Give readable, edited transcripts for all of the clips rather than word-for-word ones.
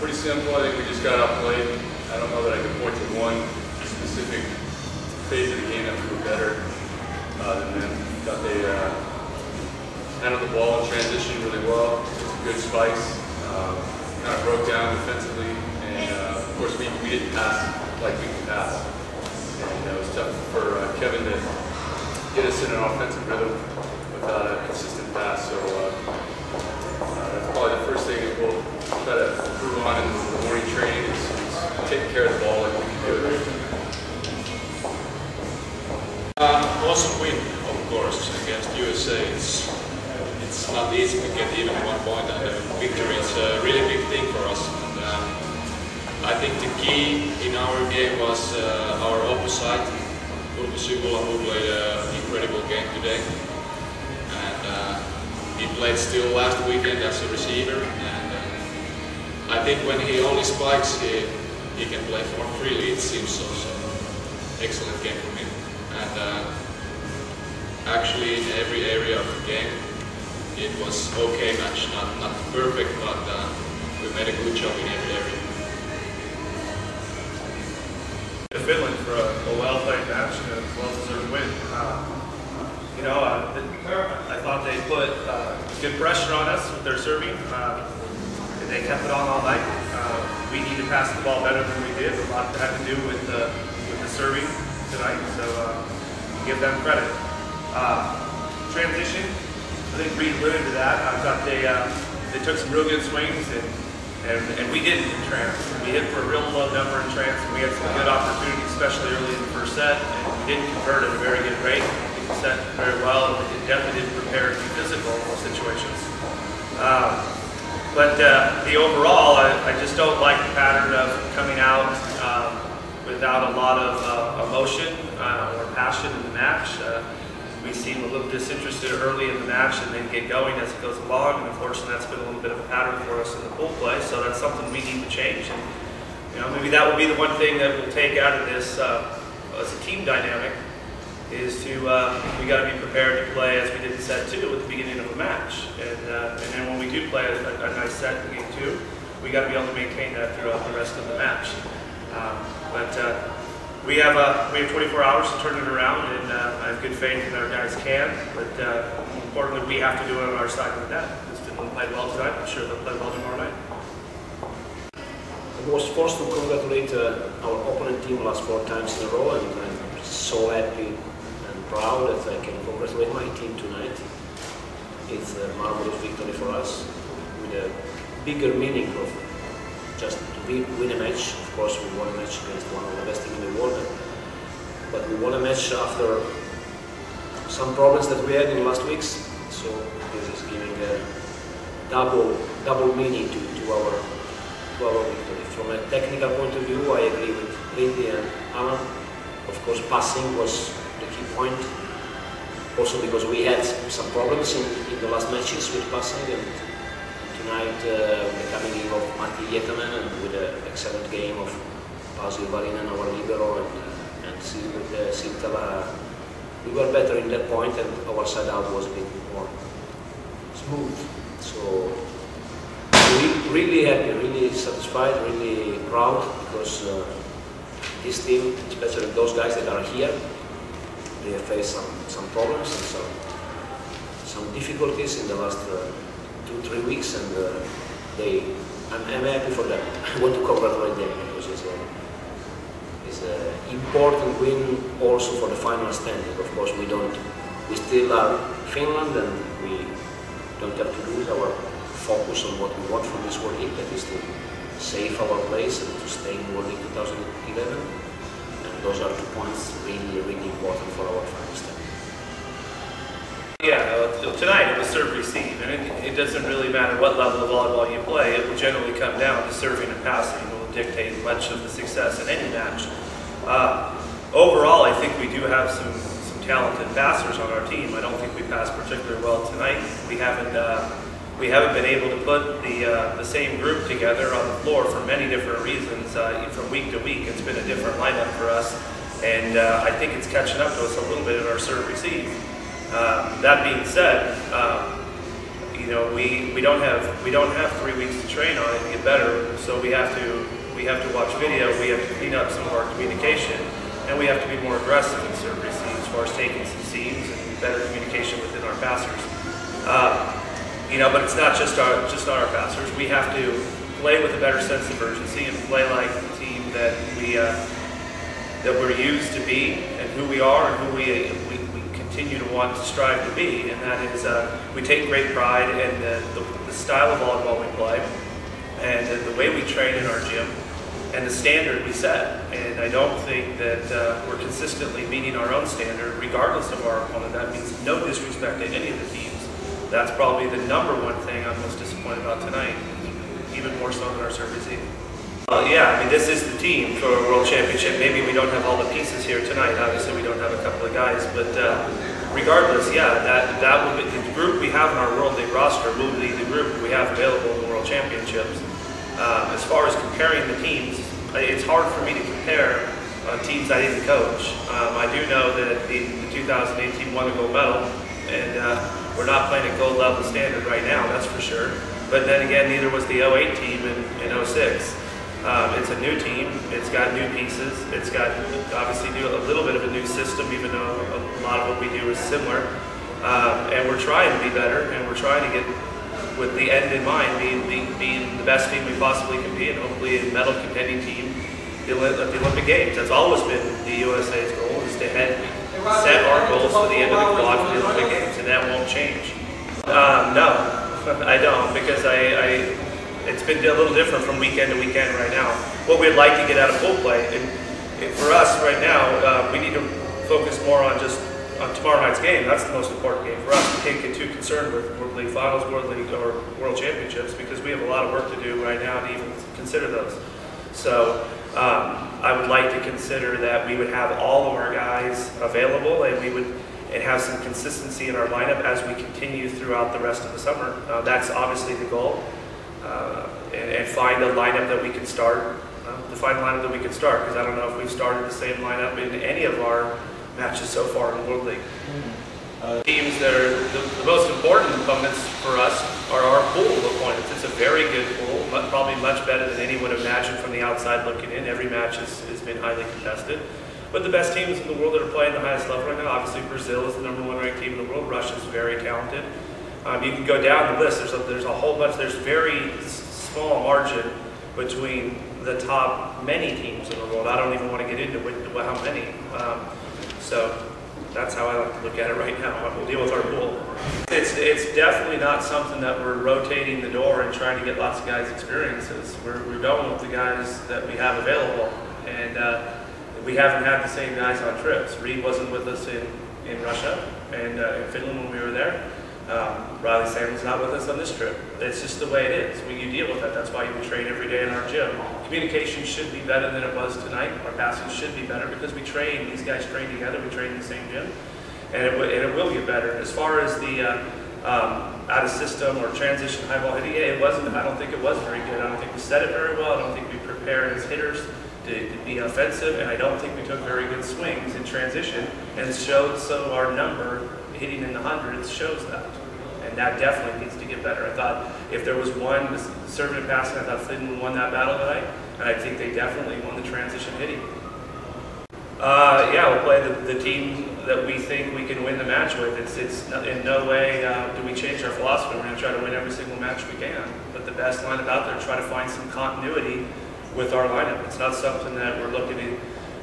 pretty simple. I think we just got outplayed. I don't know that I can point to one specific phase of the game that we were better than them. Thought they handled the ball in transition really well. It was a good spice. Kind of broke down defensively, and of course we didn't pass like we can pass. And it was tough for Kevin to get us in an offensive rhythm without a consistent pass. So that's probably the first thing that we'll try to improve on in the morning training is taking care of the ball like we can do it. Awesome win, of course, against USA. It's not easy to get even 1 point, and a victory is a really big thing for us. And, I think the key in our game was our opposite, who played an incredible game today. And he played still last weekend as a receiver. And I think when he only spikes, he can play more freely, it seems so. Excellent game from him. And actually in every area of the game, it was okay match, not perfect, but we made a good job in every area. Finland for a well-played match and a well-deserved win. I thought they put good pressure on us with their serving. They kept it on all night. We need to pass the ball better than we did. A lot had to do with the serving tonight, so give them credit. Transition, I think Reed alluded to that. I thought they took some real good swings, and we didn't in trans. We hit for a real low number in trans, and we had some good opportunities, especially early in the first set, and we didn't convert at a very good rate. We set very well, and it definitely didn't prepare to be physical in those situations. But the overall, I just don't like the pattern of coming out without a lot of emotion or passion in the match. We seem a little disinterested early in the match and then get going as it goes along, and unfortunately that's been a little bit of a pattern for us in the pool play, so that's something we need to change. And maybe that will be the one thing that we'll take out of this as a team dynamic, is to we got to be prepared to play as we did in set 2 at the beginning of a match, and then when we do play a nice set in game 2, we got to be able to maintain that throughout the rest of the match. We have 24 hours to turn it around, and I have good faith that our guys can, but importantly we have to do it on our side of the net. Because Finland played well tonight, I'm sure they'll play well tomorrow night. I was forced to congratulate our opponent team last 4 times in a row, and I'm so happy and proud that I can congratulate my team tonight. It's a marvelous victory for us, with a bigger meaning of just to win a match. Of course, we won a match against one of the best teams in the world, but we won a match after some problems that we had in the last weeks. So this is giving a double meaning to our victory. From a technical point of view, I agree with Lindy and Alan. Of course, passing was the key point. Also because we had some problems in the last matches with passing, and tonight the coming in of Matti Hietanen, and with an excellent game of Pasi Varinen, our libero, and with Siltala, we were better in that point, and our side out was a bit more smooth. So really happy, really satisfied, really proud, because this team, especially those guys that are here, they have faced some problems and some difficulties in the last 2-3 weeks, and I'm happy for them. I want to congratulate them because it's an important win also for the final standing. Of course, we still are Finland, and we don't have to lose our focus on what we want from this World League, that is to save our place and to stay in World League 2011. And those are 2 points really important for our final standing. Yeah, tonight it was serve-receive, and it doesn't really matter what level of volleyball you play. It will generally come down to serving and passing. It will dictate much of the success in any match. Overall, I think we do have some talented passers on our team. I don't think we passed particularly well tonight. We haven't been able to put the same group together on the floor for many different reasons. From week to week, it's been a different lineup for us, and I think it's catching up to us a little bit in our serve-receive. That being said, you know, we don't have 3 weeks to train on it to get better. So we have to watch video. We have to clean up some of our communication, and we have to be more aggressive in certain receivs as far as taking some seams and better communication within our passers. You know, but it's not just on our passers. We have to play with a better sense of urgency and play like the team that we're used to be, and who we are, and who we continue to want to strive to be. And that is, we take great pride in the style of volleyball we play, and the way we train in our gym, and the standard we set. And I don't think that we're consistently meeting our own standard, regardless of our opponent. That means no disrespect to any of the teams. That's probably the #1 thing I'm most disappointed about tonight, even more so than our service team. Yeah, I mean, this is the team for a World Championship. Maybe we don't have all the pieces here tonight. Obviously, we don't have a couple of guys, but regardless, yeah, that will be the group we have in our World League roster will be the group we have available in the World Championships. As far as comparing the teams, it's hard for me to compare teams I didn't coach. I do know that the 2008 team won a gold medal, and we're not playing at gold level standard right now, that's for sure. But then again, neither was the 08 team in 06. It's a new team, it's got new pieces, it's got obviously a little bit of a new system, even though a lot of what we do is similar. And we're trying to be better, and we're trying to get, with the end in mind, being the best team we possibly can be, and hopefully a medal contending team at the Olympic Games. That's always been the USA's goal, is to set our goals for the end of the quad for the Olympic Games, and that won't change. No, I don't, because it's been a little different from weekend to weekend right now. What we'd like to get out of pool play, and for us right now, we need to focus more on tomorrow night's game. That's the most important game for us. We can't get too concerned with World League Finals, World League, or World Championships, because we have a lot of work to do right now to even consider those. So I would like to consider that we would have all of our guys available, and we would have some consistency in our lineup as we continue throughout the rest of the summer. That's obviously the goal, and find a lineup that we can start. Because I don't know if we've started the same lineup in any of our matches so far in the World League. Teams that are the most important components for us are our pool opponents. It's a very good pool, probably much better than anyone would imagine from the outside looking in. Every match has been highly contested. But the best teams in the world that are playing the highest level right now, obviously Brazil is the #1 ranked team in the world. Russia is very talented. You can go down the list. There's a whole bunch. There's very small margin between the top many teams in the world. I don't even want to get into how many. So that's how I like to look at it right now. We'll deal with our pool. It's definitely not something that we're rotating the door and trying to get lots of guys' experiences. We're going with the guys that we have available, and we haven't had the same guys on trips. Reed wasn't with us in Russia and in Finland when we were there. Riley Sandler's not with us on this trip. It's just the way it is. You deal with that. That's why we train every day in our gym. Communication should be better than it was tonight. Our passing should be better because we train. These guys train together. We train in the same gym, and it will get better. As far as the out of system or transition high ball hitting, it wasn't. I don't think it was very good. I don't think we set it very well. I don't think we prepared as hitters to be offensive, and I don't think we took very good swings in transition. And it showed. So our number hitting in the hundreds shows that. And that definitely needs to get better. I thought if there was one conservative passing, I thought Finland won that battle tonight, and I think they definitely won the transition hitting. Yeah, we'll play the team that we think we can win the match with. It's in no way do we change our philosophy. We're going to try to win every single match we can. But the best lineup out there, try to find some continuity with our lineup. It's not something that we're looking to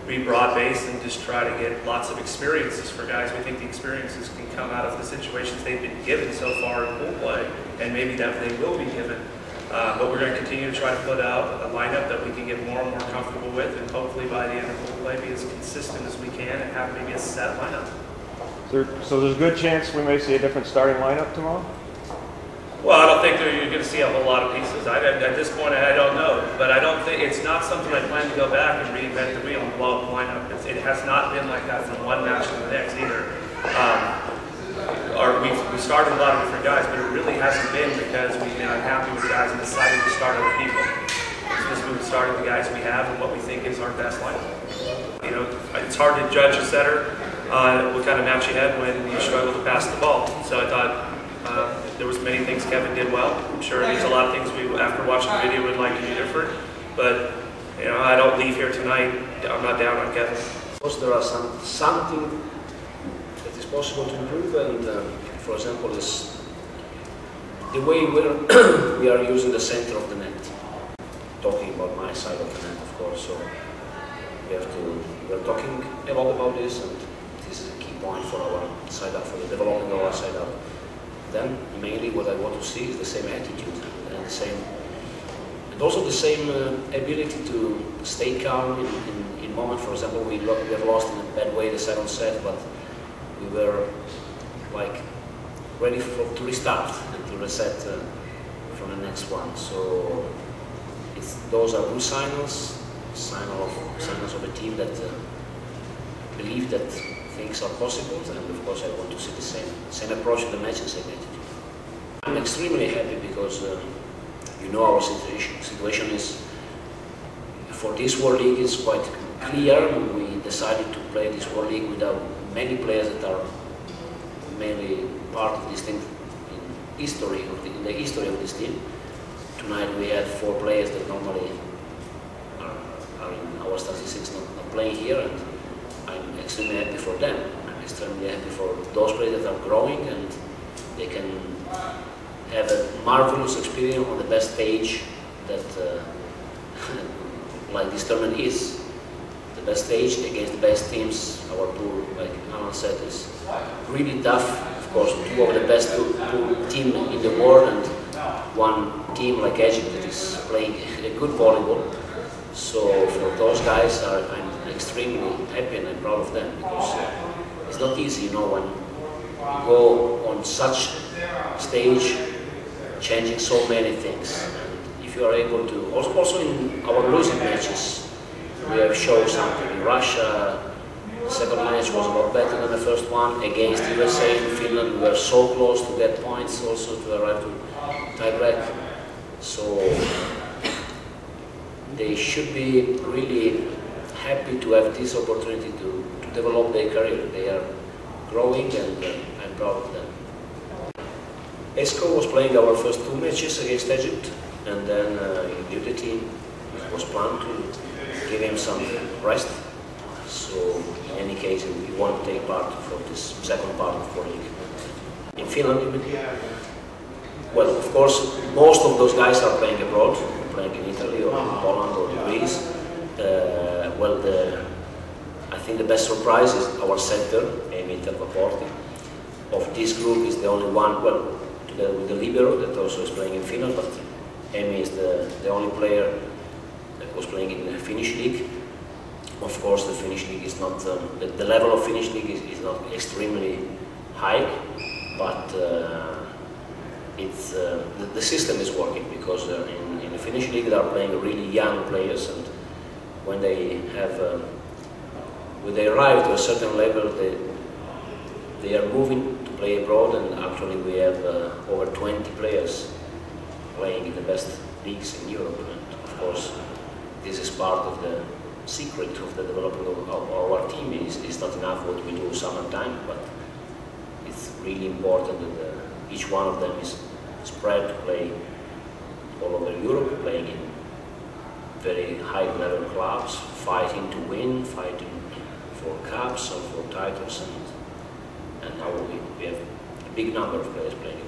be broad-based and just try to get lots of experiences for guys. We think the experiences can come out of the situations they've been given so far in pool play, and maybe that they will be given. But we're going to continue to try to put out a lineup that we can get more and more comfortable with, and hopefully by the end of pool play be as consistent as we can and have maybe a set lineup. So there's a good chance we may see a different starting lineup tomorrow? Well, I don't think you're going to see a whole lot of pieces. At this point, I don't know. But I don't think it's not something I plan to go back and reinvent the wheel and blow up the lineup. It has not been like that from one match to the next either. We started a lot of different guys, but it really hasn't been because we've been unhappy with guys and decided to start other people. It's just we started the guys we have and what we think is our best lineup. You know, it's hard to judge a setter on what kind of match you had when you struggle to pass the ball. So I thought. there was many things Kevin did well. I'm sure there's a lot of things we, after watching the video, would like to do different. But you know, I don't leave here tonight. I'm not down on Kevin. Of course, there are something that is possible to improve, and for example, is the way we are using the center of the net. Talking about my side of the net, of course. So we are talking a lot about this, and this is a key point for our side up, for the development of our side up. Then mainly what I want to see is the same attitude and the same, and also the same ability to stay calm in moment. For example, we were lost in a bad way the second set, but we were like ready to restart and to reset from the next one. So those are good signals of a team that believe that things are possible, and of course I want to see the same approach to the match and same attitude. I'm extremely happy because you know our situation. Situation is, for this World League, is quite clear. We decided to play this World League without many players that are mainly part of this team in the history of this team. Tonight we had 4 players that normally are in our statistics not playing here, and I'm extremely happy for them. I'm extremely happy for those players that are growing, and they can have a marvelous experience on the best stage that like this tournament is. The best stage against the best teams. Our pool, like Alan said, is really tough. Of course, 2 of the best teams in the world, and one team like Egypt that is playing a good volleyball. So for those guys, I'm extremely happy and I'm proud of them, because it's not easy, you know, when you go on such stage, changing so many things. And if you are able to, also in our losing matches, we have shown something. In Russia, the second match was a lot better than the first one. Against USA and Finland, we were so close to get points, also to arrive to tie-break. So they should be really happy to have this opportunity to develop their career. They are growing, and I'm proud of them. Esko was playing our first 2 matches against Egypt, and then in the team it was planned to give him some rest. So in any case, he won't take part for this second part of the league. In Finland, well, of course, most of those guys are playing abroad, playing in Italy or in Poland or in Greece. Well, I think the best surprise is our center, Amy Tervaporti. Of this group is the only one, well, together with the libero that also is playing in Finland, but Amy is the only player that was playing in the Finnish league. Of course, the Finnish league is not, the level of Finnish league is not extremely high, but the system is working, because in the Finnish league they are playing really young players, and when they arrive to a certain level, they are moving to play abroad, and actually we have over 20 players playing in the best leagues in Europe. And of course, this is part of the secret of the development of our team. It's not enough what we do summertime, but it's really important that each one of them is spread to play all over Europe, playing in very high level clubs, fighting to win, fighting for cups or for titles, and now we have a big number of players playing